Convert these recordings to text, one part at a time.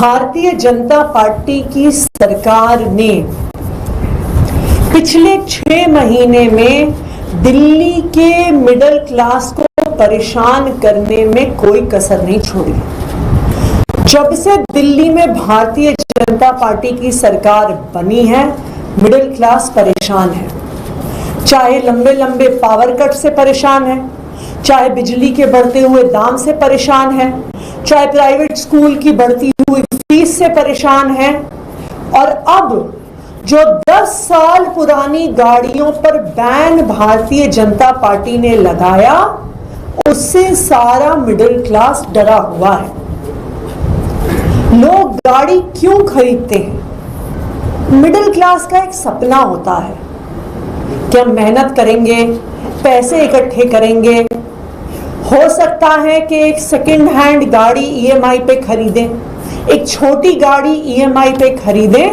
भारतीय जनता पार्टी की सरकार ने पिछले 6 महीने में दिल्ली के मिडिल क्लास को परेशान करने में कोई कसर नहीं छोड़ी। जब से दिल्ली में भारतीय जनता पार्टी की सरकार बनी है, मिडिल क्लास परेशान है। चाहे लंबे लंबे पावर कट से परेशान है, चाहे बिजली के बढ़ते हुए दाम से परेशान है, चाहे प्राइवेट स्कूल की बढ़ती हुई फीस से परेशान है, और अब जो 10 साल पुरानी गाड़ियों पर बैन भारतीय जनता पार्टी ने लगाया, उससे सारा मिडिल क्लास डरा हुआ है। लोग गाड़ी क्यों खरीदते हैं? मिडिल क्लास का एक सपना होता है कि हम मेहनत करेंगे, पैसे इकट्ठे करेंगे, हो सकता है कि एक सेकंड हैंड गाड़ी ईएमआई पे खरीदें, एक छोटी गाड़ी ईएमआई पे खरीदें।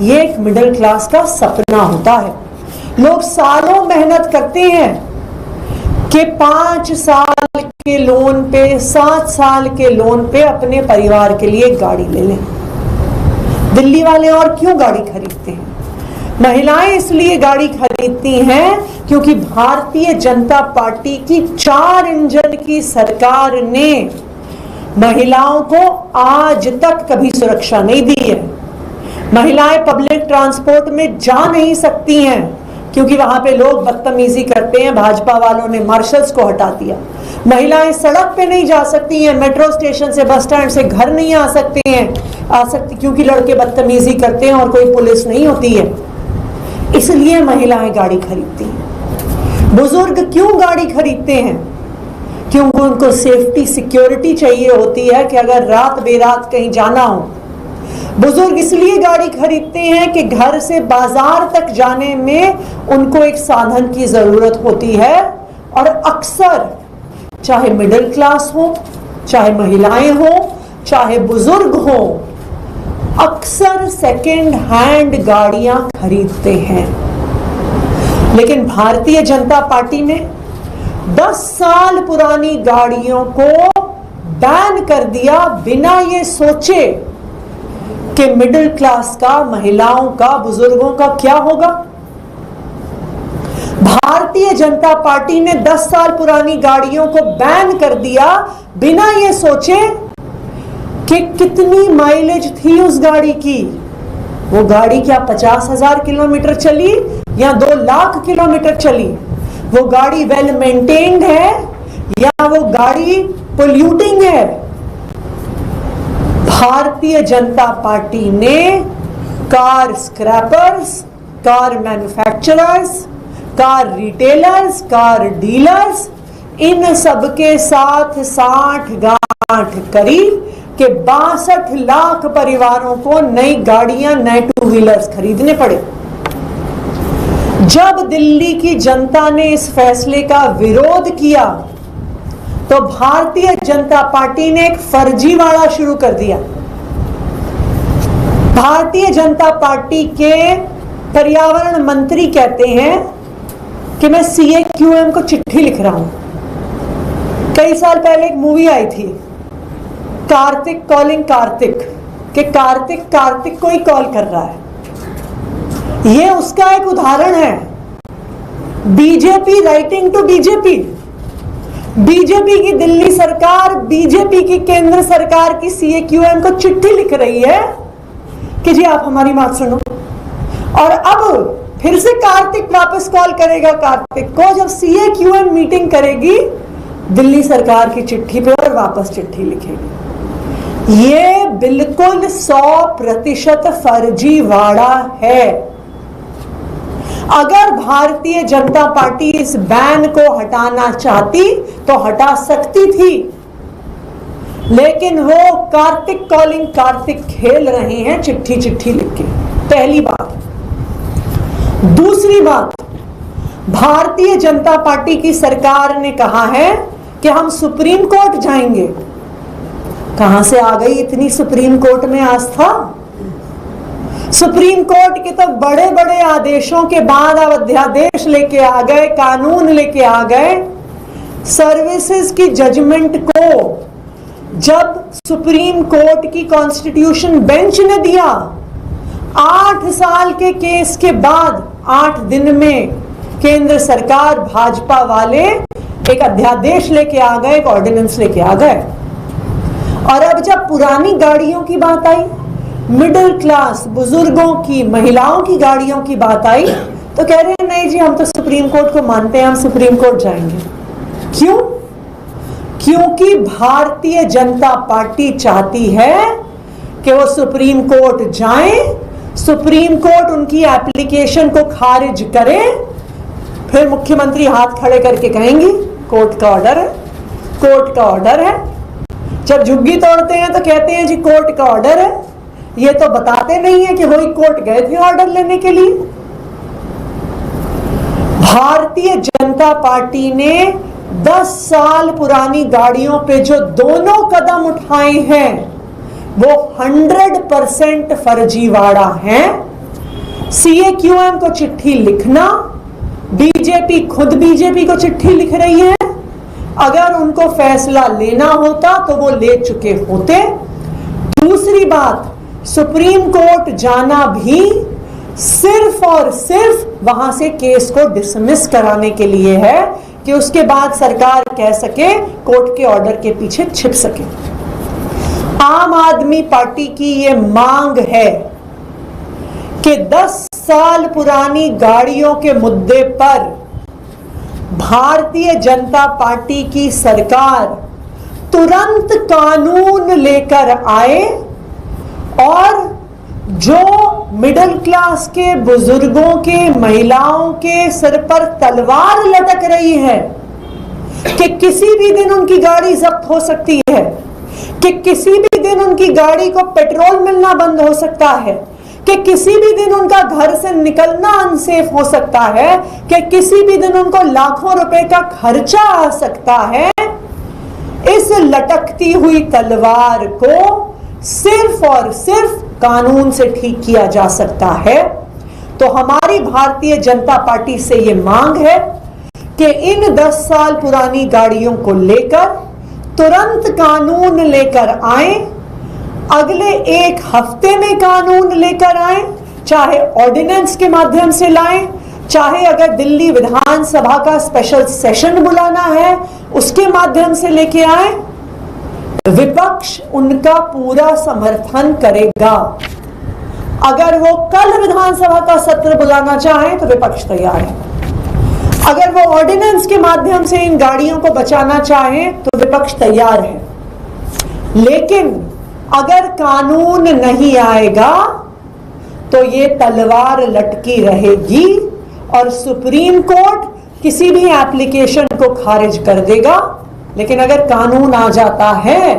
ये एक मिडिल क्लास का सपना होता है। लोग सालों मेहनत करते हैं कि 5 साल के लोन पे, 7 साल के लोन पे अपने परिवार के लिए गाड़ी ले लें। दिल्ली वाले और क्यों गाड़ी खरीदते हैं? महिलाएं इसलिए गाड़ी खरीदती हैं क्योंकि भारतीय जनता पार्टी की 4 इंजन की सरकार ने महिलाओं को आज तक कभी सुरक्षा नहीं दी है। महिलाएं पब्लिक ट्रांसपोर्ट में जा नहीं सकती हैं क्योंकि वहां पे लोग बदतमीजी करते हैं। भाजपा वालों ने मार्शल्स को हटा दिया। महिलाएं सड़क पे नहीं जा सकती हैं, मेट्रो स्टेशन से, बस स्टैंड से घर नहीं आ सकती क्योंकि लड़के बदतमीजी करते हैं और कोई पुलिस नहीं होती है। इसलिए महिलाएं गाड़ी खरीदती हैं। बुजुर्ग क्यों गाड़ी खरीदते हैं? क्योंकि उनको सेफ्टी, सिक्योरिटी चाहिए होती है कि अगर रात बेरात कहीं जाना हो। बुजुर्ग इसलिए गाड़ी खरीदते हैं कि घर से बाजार तक जाने में उनको एक साधन की जरूरत होती है, और अक्सर चाहे मिडिल क्लास हो, चाहे महिलाएं हो, चाहे बुजुर्ग हो, अक्सर सेकेंड हैंड गाड़ियां खरीदते हैं। लेकिन भारतीय जनता पार्टी ने 10 साल पुरानी गाड़ियों को बैन कर दिया, बिना ये सोचे कि मिडिल क्लास का, महिलाओं का, बुजुर्गों का क्या होगा। भारतीय जनता पार्टी ने 10 साल पुरानी गाड़ियों को बैन कर दिया बिना ये सोचे कि कितनी माइलेज थी उस गाड़ी की। वो गाड़ी क्या 50,000 किलोमीटर चली या 2 लाख किलोमीटर चली? वो गाड़ी वेल मेंटेन्ड है या वो गाड़ी पोल्यूटिंग है? भारतीय जनता पार्टी ने car scrappers, car manufacturers, car retailers, car dealers, इन सबके साथ साठ गांठ करी कि 62 लाख परिवारों को नई गाड़ियां, नए 2 व्हीलर्स खरीदने पड़े। जब दिल्ली की जनता ने इस फैसले का विरोध किया तो भारतीय जनता पार्टी ने एक फर्जीवाड़ा शुरू कर दिया। भारतीय जनता पार्टी के पर्यावरण मंत्री कहते हैं कि मैं CAQM को चिट्ठी लिख रहा हूं। कई साल पहले एक मूवी आई थी, कार्तिक कॉलिंग कार्तिक, कि कार्तिक को ही कॉल कर रहा है। यह उसका एक उदाहरण है। BJP writing to BJP, BJP की दिल्ली सरकार, बीजेपी की केंद्र सरकार की CAQM को चिट्ठी लिख रही है कि जी आप हमारी बात सुनो। और अब फिर से कार्तिक वापस कॉल करेगा कार्तिक को जब CAQM मीटिंग करेगी दिल्ली सरकार की चिट्ठी पे, और वापस चिट्ठी लिखेगी। ये बिल्कुल 100% फर्जीवाड़ा है। अगर भारतीय जनता पार्टी इस बैन को हटाना चाहती तो हटा सकती थी, लेकिन वो कार्तिक कॉलिंग कार्तिक खेल रहे हैं चिट्ठी लिख के। पहली बात। दूसरी बात, भारतीय जनता पार्टी की सरकार ने कहा है कि हम सुप्रीम कोर्ट जाएंगे। कहां से आ गई इतनी सुप्रीम कोर्ट में आस्था? सुप्रीम कोर्ट के तो बड़े बड़े आदेशों के बाद अब अध्यादेश लेके आ गए, कानून लेके आ गए। सर्विसेज की जजमेंट को जब सुप्रीम कोर्ट की कॉन्स्टिट्यूशन बेंच ने दिया, 8 साल के केस के बाद 8 दिन में केंद्र सरकार भाजपा वाले एक अध्यादेश लेके आ गए, एक ऑर्डिनेंस लेके आ गए। और अब जब पुरानी गाड़ियों की बात आई, मिडिल क्लास बुजुर्गों की, महिलाओं की गाड़ियों की बात आई, तो कह रहे हैं नहीं जी, हम तो सुप्रीम कोर्ट को मानते हैं, हम सुप्रीम कोर्ट जाएंगे। क्यों? क्योंकि भारतीय जनता पार्टी चाहती है कि वो सुप्रीम कोर्ट जाएं, सुप्रीम कोर्ट उनकी एप्लीकेशन को खारिज करे, फिर मुख्यमंत्री हाथ खड़े करके कहेंगी कोर्ट का ऑर्डर है, कोर्ट का ऑर्डर है। जब झुग्गी तोड़ते हैं तो कहते हैं जी कोर्ट का ऑर्डर है, ये तो बताते नहीं है कि वही कोर्ट गए थे ऑर्डर लेने के लिए। भारतीय जनता पार्टी ने 10 साल पुरानी गाड़ियों पे जो दोनों कदम उठाए हैं वो 100% फर्जीवाड़ा है। CAQM को चिट्ठी लिखना, बीजेपी खुद बीजेपी को चिट्ठी लिख रही है, अगर उनको फैसला लेना होता तो वो ले चुके होते। दूसरी बात, सुप्रीम कोर्ट जाना भी सिर्फ और सिर्फ वहां से केस को डिसमिस कराने के लिए है कि उसके बाद सरकार कह सके, कोर्ट के ऑर्डर के पीछे छिप सके। आम आदमी पार्टी की ये मांग है कि 10 साल पुरानी गाड़ियों के मुद्दे पर भारतीय जनता पार्टी की सरकार तुरंत कानून लेकर आए और जो मिडिल क्लास के बुजुर्गों के, महिलाओं के सिर पर तलवार लटक रही है कि किसी भी दिन उनकी गाड़ी जब्त हो सकती है, कि किसी भी दिन उनकी गाड़ी को पेट्रोल मिलना बंद हो सकता है, कि किसी भी दिन उनका घर से निकलना अनसेफ हो सकता है, कि किसी भी दिन उनको लाखों रुपए का खर्चा आ सकता है, इस लटकती हुई तलवार को सिर्फ और सिर्फ कानून से ठीक किया जा सकता है। तो हमारी भारतीय जनता पार्टी से ये मांग है कि इन 10 साल पुरानी गाड़ियों को लेकर तुरंत कानून लेकर आए, अगले 1 हफ्ते में कानून लेकर आए, चाहे ऑर्डिनेंस के माध्यम से लाएं, चाहे अगर दिल्ली विधानसभा का स्पेशल सेशन बुलाना है उसके माध्यम से लेके आए। विपक्ष उनका पूरा समर्थन करेगा। अगर वो कल विधानसभा का सत्र बुलाना चाहे तो विपक्ष तैयार है, अगर वो ऑर्डिनेंस के माध्यम से इन गाड़ियों को बचाना चाहे तो विपक्ष तैयार है। लेकिन अगर कानून नहीं आएगा तो ये तलवार लटकी रहेगी और सुप्रीम कोर्ट किसी भी एप्लीकेशन को खारिज कर देगा। लेकिन अगर कानून आ जाता है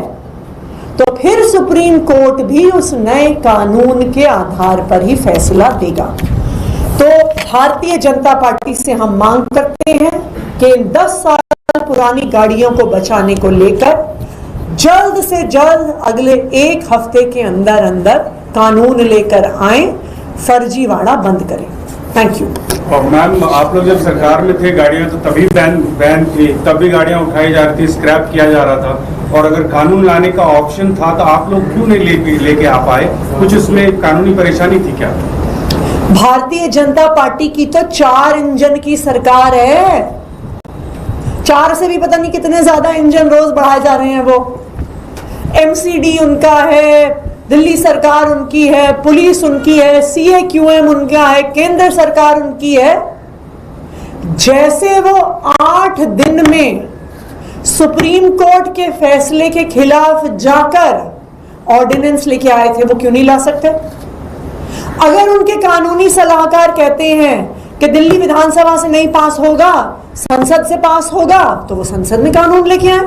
तो फिर सुप्रीम कोर्ट भी उस नए कानून के आधार पर ही फैसला देगा। तो भारतीय जनता पार्टी से हम मांग करते हैं कि इन 10 साल पुरानी गाड़ियों को बचाने को लेकर जल्द से जल्द अगले 1 हफ्ते के अंदर अंदर कानून लेकर आए, फर्जीवाड़ा बंद करें। Thank you. और मैम, आप लोग जब सरकार में थे गाड़ियां तो तभी बैन थी, तब भी गाड़ियां उठाई जा रही थी, स्क्रैप किया जा रहा था, और अगर कानून लाने का ऑप्शन था तो आप लोग क्यों नहीं लेके आ पाए? कुछ उसमें कानूनी परेशानी थी क्या? भारतीय जनता पार्टी की तो 4 इंजन की सरकार है, 4 से भी पता नहीं कितने ज्यादा इंजन रोज बढ़ाए जा रहे हैं। वो MCD उनका है, दिल्ली सरकार उनकी है, पुलिस उनकी है, CAQM उनका है, केंद्र सरकार उनकी है। जैसे वो 8 दिन में सुप्रीम कोर्ट के फैसले के खिलाफ जाकर ऑर्डिनेंस लेके आए थे, वो क्यों नहीं ला सकते? अगर उनके कानूनी सलाहकार कहते हैं कि दिल्ली विधानसभा से नहीं पास होगा, संसद से पास होगा, तो वो संसद में कानून लेके आए,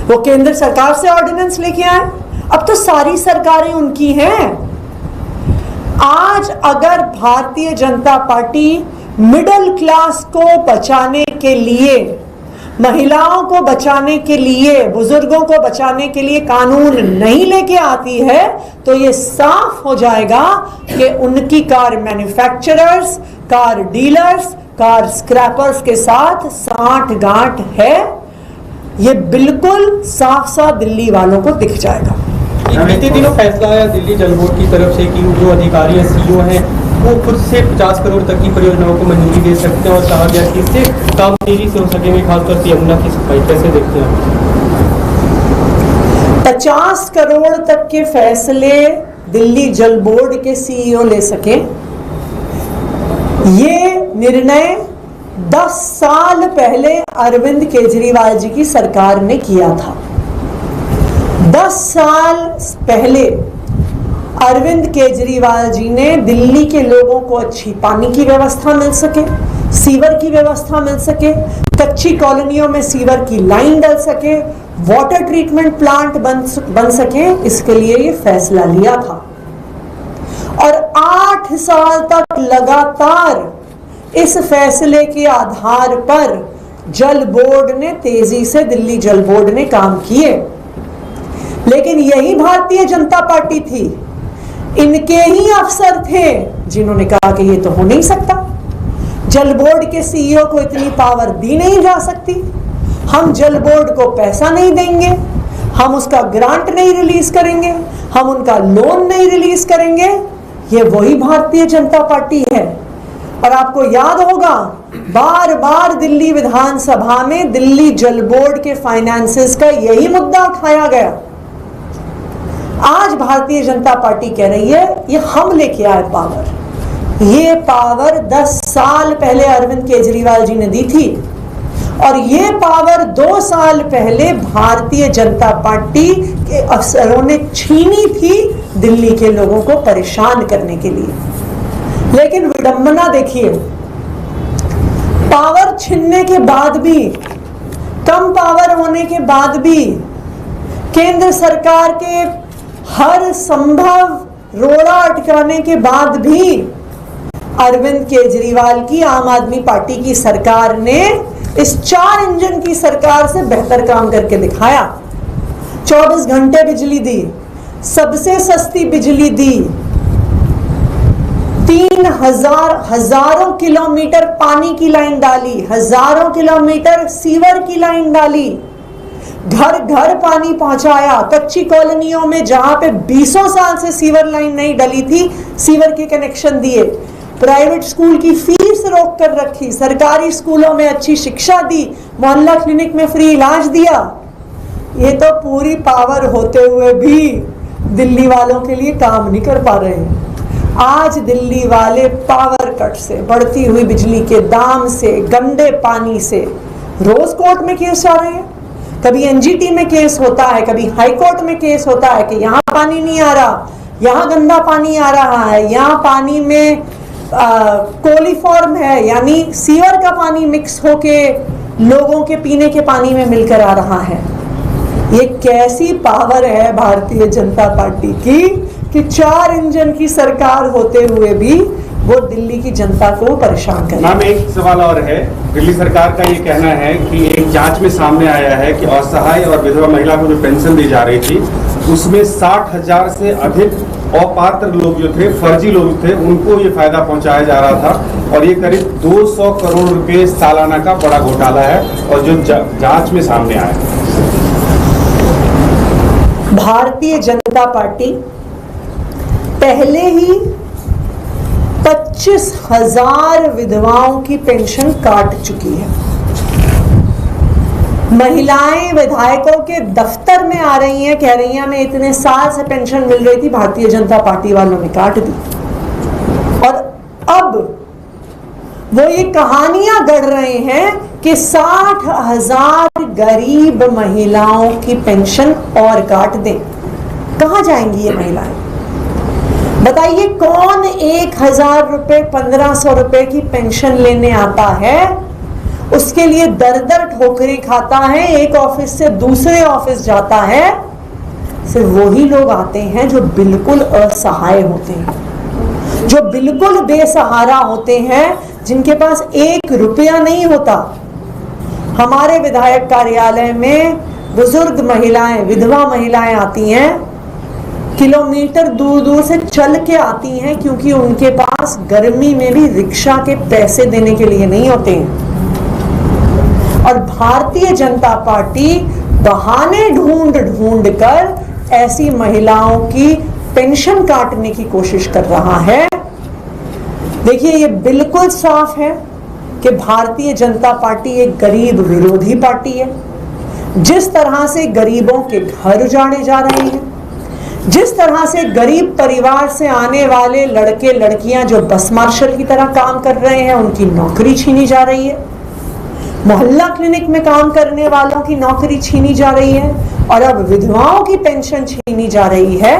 वो केंद्र सरकार से ऑर्डिनेंस लेके आए। अब तो सारी सरकारें उनकी हैं। आज अगर भारतीय जनता पार्टी मिडिल क्लास को बचाने के लिए, महिलाओं को बचाने के लिए, बुजुर्गों को बचाने के लिए कानून नहीं लेके आती है तो ये साफ हो जाएगा कि उनकी car manufacturers, car dealers, car scrapers के साथ सांठ गांठ है। ये बिल्कुल साफ साफ दिल्ली वालों को दिख जाएगा। बीते दिनों फैसला आया दिल्ली जल बोर्ड की तरफ से कि जो अधिकारी या सीईओ हैं वो खुद से 50 करोड़ तक की परियोजनाओं को मंजूरी दे सकते हैं और कहा गया कि इससे काम तेजी से हो सकेंगे, खासतौर से यमुना की सफाई। कैसे देखते हैं? 50 करोड़ तक के फैसले दिल्ली जल बोर्ड के सीईओ ले सके, ये निर्णय 10 साल पहले अरविंद केजरीवाल जी की सरकार ने किया था। 10 साल पहले अरविंद केजरीवाल जी ने दिल्ली के लोगों को अच्छी पानी की व्यवस्था मिल सके, सीवर की व्यवस्था मिल सके, कच्ची कॉलोनियों में सीवर की लाइन डल सके, वाटर ट्रीटमेंट प्लांट बन सके, इसके लिए ये फैसला लिया था। और 8 साल तक लगातार इस फैसले के आधार पर जल बोर्ड ने तेजी से दिल्ली जल बोर्ड ने काम किए। लेकिन यही भारतीय जनता पार्टी थी, इनके ही अफसर थे जिन्होंने कहा कि ये तो हो नहीं सकता, जल बोर्ड के सीईओ को इतनी पावर दी नहीं जा सकती, हम जल बोर्ड को पैसा नहीं देंगे, हम उसका ग्रांट नहीं रिलीज करेंगे, हम उनका लोन नहीं रिलीज करेंगे। ये वही भारतीय जनता पार्टी है। और आपको याद होगा बार बार दिल्ली विधानसभा में दिल्ली जल बोर्ड के फाइनेंसेस का यही मुद्दा उठाया गया। आज भारतीय जनता पार्टी कह रही है ये हम लेके आए पावर। ये पावर 10 साल पहले अरविंद केजरीवाल जी ने दी थी और ये पावर 2 साल पहले भारतीय जनता पार्टी के अफसरों ने छीनी थी दिल्ली के लोगों को परेशान करने के लिए। लेकिन विडंबना देखिए, पावर छीनने के बाद भी, कम पावर होने के बाद भी, केंद्र सरकार के हर संभव रोड़ा अटकाने के बाद भी अरविंद केजरीवाल की आम आदमी पार्टी की सरकार ने इस 4 इंजन की सरकार से बेहतर काम करके दिखाया। 24 घंटे बिजली दी, सबसे सस्ती बिजली दी, 3,000 किलोमीटर पानी की लाइन डाली, हजारों किलोमीटर सीवर की लाइन डाली, घर घर पानी पहुंचाया, कच्ची कॉलोनियों में जहां पे 20 साल से सीवर लाइन नहीं डली थी सीवर के कनेक्शन दिए, प्राइवेट स्कूल की फीस रोक कर रखी, सरकारी स्कूलों में अच्छी शिक्षा दी, मोहल्ला क्लिनिक में फ्री इलाज दिया। ये तो पूरी पावर होते हुए भी दिल्ली वालों के लिए काम नहीं कर पा रहे हैं। आज दिल्ली वाले पावर कट से, बढ़ती हुई बिजली के दाम से, गंदे पानी से रोज कोर्ट में केस जा रहे हैं। कभी एनजीटी में केस होता है, कभी हाई कोर्ट में केस होता है कि यहाँ पानी नहीं आ रहा, यहाँ गंदा पानी आ रहा है, यहाँ पानी में कोलीफॉर्म है, यानी सीवर का पानी मिक्स होके लोगों के पीने के पानी में मिलकर आ रहा है। ये कैसी पावर है भारतीय जनता पार्टी की कि 4 इंजन की सरकार होते हुए भी वो दिल्ली की जनता को परेशान करे। मैम एक सवाल और है, दिल्ली सरकार का ये कहना है कि एक जांच में सामने आया है कि असहाय और विधवा महिला को जो पेंशन दी जा रही थी उसमें 60,000 से अधिक अपात्र लोग जो थे, फर्जी लोग थे, उनको ये फायदा पहुंचाया जा रहा था और ये करीब 200 करोड़ रुपए सालाना का बड़ा घोटाला है और जो जांच में सामने आया। भारतीय जनता पार्टी पहले ही 25,000 विधवाओं की पेंशन काट चुकी है। महिलाएं विधायकों के दफ्तर में आ रही हैं, कह रही हैं हमें इतने साल से पेंशन मिल रही थी, भारतीय जनता पार्टी वालों ने काट दी। और अब वो ये कहानियां गढ़ रहे हैं कि 60,000 गरीब महिलाओं की पेंशन और काट दें। कहां जाएंगी ये महिलाएं? बताइए, कौन 1,000 रुपए 1,500 रुपए की पेंशन लेने आता है? उसके लिए दर दर ठोकरें खाता है, एक ऑफिस से दूसरे ऑफिस जाता है। सिर्फ वही लोग आते हैं जो बिल्कुल असहाय होते हैं, जो बिल्कुल बेसहारा होते हैं, जिनके पास 1 रुपया नहीं होता। हमारे विधायक कार्यालय में बुजुर्ग महिलाएं, विधवा महिलाएं आती हैं, किलोमीटर दूर दूर से चल के आती हैं, क्योंकि उनके पास गर्मी में भी रिक्शा के पैसे देने के लिए नहीं होते हैं। और भारतीय जनता पार्टी बहाने ढूंढ ढूंढ कर ऐसी महिलाओं की पेंशन काटने की कोशिश कर रहा है। देखिए, ये बिल्कुल साफ है कि भारतीय जनता पार्टी एक गरीब विरोधी पार्टी है। जिस तरह से गरीबों के घर उजाड़े जा रहे हैं, जिस तरह से गरीब परिवार से आने वाले लड़के लड़कियां जो बस मार्शल की तरह काम कर रहे हैं, उनकी नौकरी छीनी जा रही है। मोहल्ला क्लिनिक में काम करने वालों की नौकरी छीनी जा रही है और अब विधवाओं की पेंशन छीनी जा रही है।